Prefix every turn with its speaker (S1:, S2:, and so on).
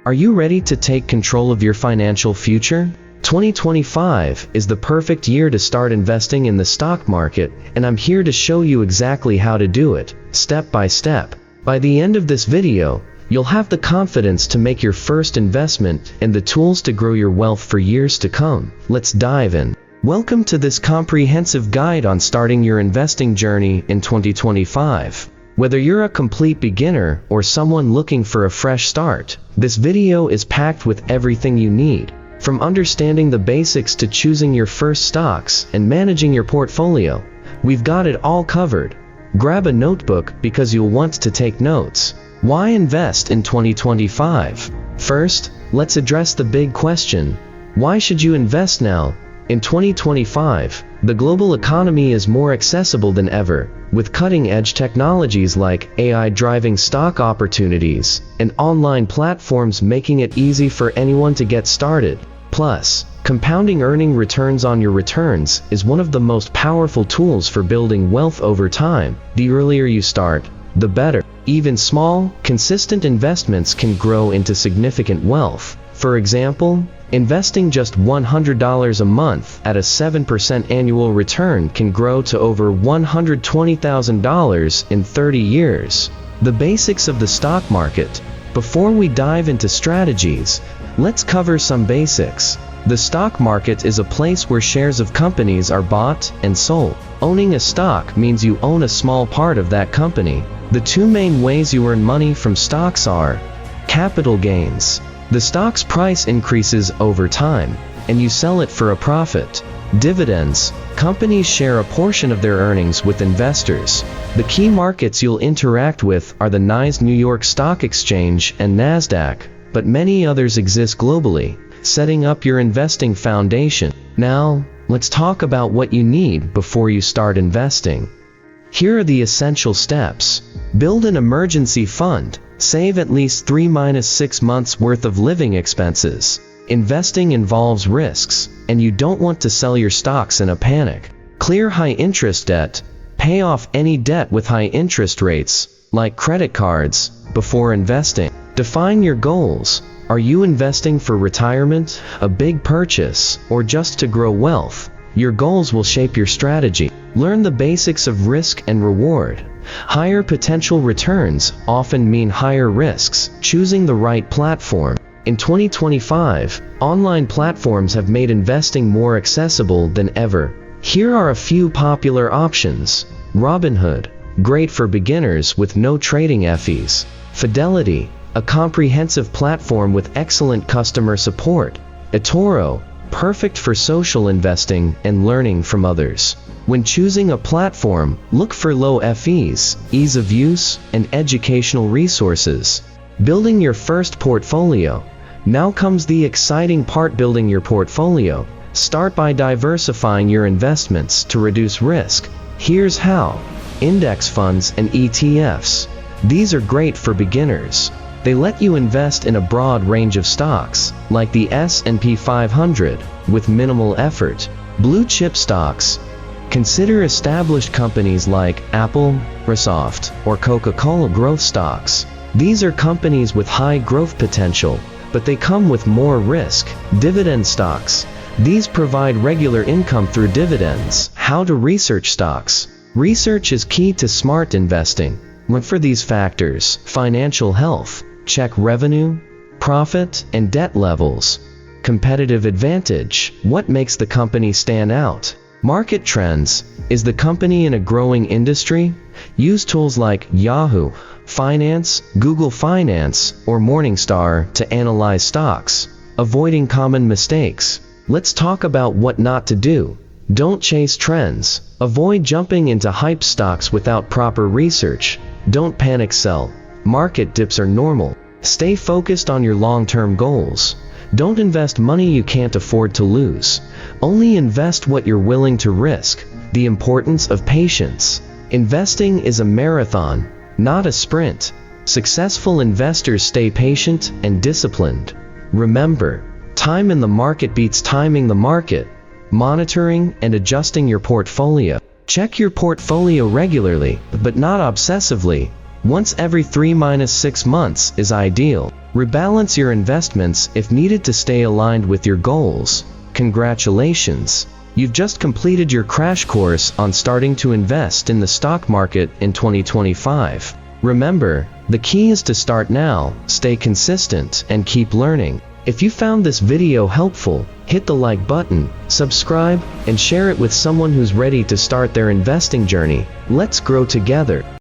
S1: Are you ready to take control of your financial future? 2025 is the perfect year to start investing in the stock market, and I'm here to show you exactly how to do it, step by step. By the end of this video, you'll have the confidence to make your first investment and the tools to grow your wealth for years to come. Let's dive in. Welcome to this comprehensive guide on starting your investing journey in 2025. Whether you're a complete beginner or someone looking for a fresh start, this video is packed with everything you need. From understanding the basics to choosing your first stocks and managing your portfolio, we've got it all covered. Grab a notebook because you'll want to take notes. Why invest in 2025? First, let's address the big question. Why should you invest now? In 2025, the global economy is more accessible than ever, with cutting-edge technologies like AI driving stock opportunities and online platforms making it easy for anyone to get started. Plus, compounding earning returns on your returns is one of the most powerful tools for building wealth over time. The earlier you start, the better. Even small, consistent investments can grow into significant wealth. For example, investing just $100 a month at a 7% annual return can grow to over $120,000 in 30 years. The basics of the stock market. Before we dive into strategies, let's cover some basics. The stock market is a place where shares of companies are bought and sold. Owning a stock means you own a small part of that company. The two main ways you earn money from stocks are capital gains. The stock's price increases over time, and you sell it for a profit. Dividends. Companies share a portion of their earnings with investors. The key markets you'll interact with are the NYSE New York Stock Exchange and NASDAQ, but many others exist globally, setting up your investing foundation. Now, let's talk about what you need before you start investing. Here are the essential steps. Build an emergency fund. Save at least 3-6 months worth of living expenses. Investing involves risks, and you don't want to sell your stocks in a panic. Clear high-interest debt. Pay off any debt with high interest rates, like credit cards, before investing. Define your goals. Are you investing for retirement, a big purchase, or just to grow wealth? Your goals will shape your strategy. Learn the basics of risk and reward. Higher potential returns often mean higher risks. Choosing the right platform. In 2025, online platforms have made investing more accessible than ever. Here are a few popular options. Robinhood, great for beginners with no trading fees. Fidelity, a comprehensive platform with excellent customer support. eToro, perfect for social investing and learning from others. When choosing a platform, look for low fees, ease of use, and educational resources. Building your first portfolio. Now comes the exciting part: building your portfolio. Start by diversifying your investments to reduce risk. Here's how. Index funds and ETFs. These are great for beginners. They let you invest in a broad range of stocks, like the S&P 500, with minimal effort. Blue chip stocks. Consider established companies like Apple, Microsoft, or Coca-Cola growth stocks. These are companies with high growth potential, but they come with more risk. Dividend stocks. These provide regular income through dividends. How to research stocks. Research is key to smart investing. Look for these factors: financial health. Check revenue, profit, and debt levels. Competitive advantage. What makes the company stand out? Market trends. Is the company in a growing industry? Use tools like Yahoo Finance, Google Finance, or Morningstar to analyze stocks. Avoiding common mistakes. Let's talk about what not to do. Don't chase trends. Avoid jumping into hype stocks without proper research. Don't panic sell. Market dips are normal. Stay focused on your long-term goals. Don't invest money you can't afford to lose. Only invest what you're willing to risk. The importance of patience. Investing is a marathon, not a sprint. Successful investors stay patient and disciplined. Remember, time in the market beats timing the market. Monitoring and adjusting your portfolio. Check your portfolio regularly, but not obsessively. Once every 3-6 months is ideal. Rebalance your investments if needed to stay aligned with your goals. Congratulations! You've just completed your crash course on starting to invest in the stock market in 2025. Remember, the key is to start now, stay consistent, and keep learning. If you found this video helpful, hit the like button, subscribe, and share it with someone who's ready to start their investing journey. Let's grow together.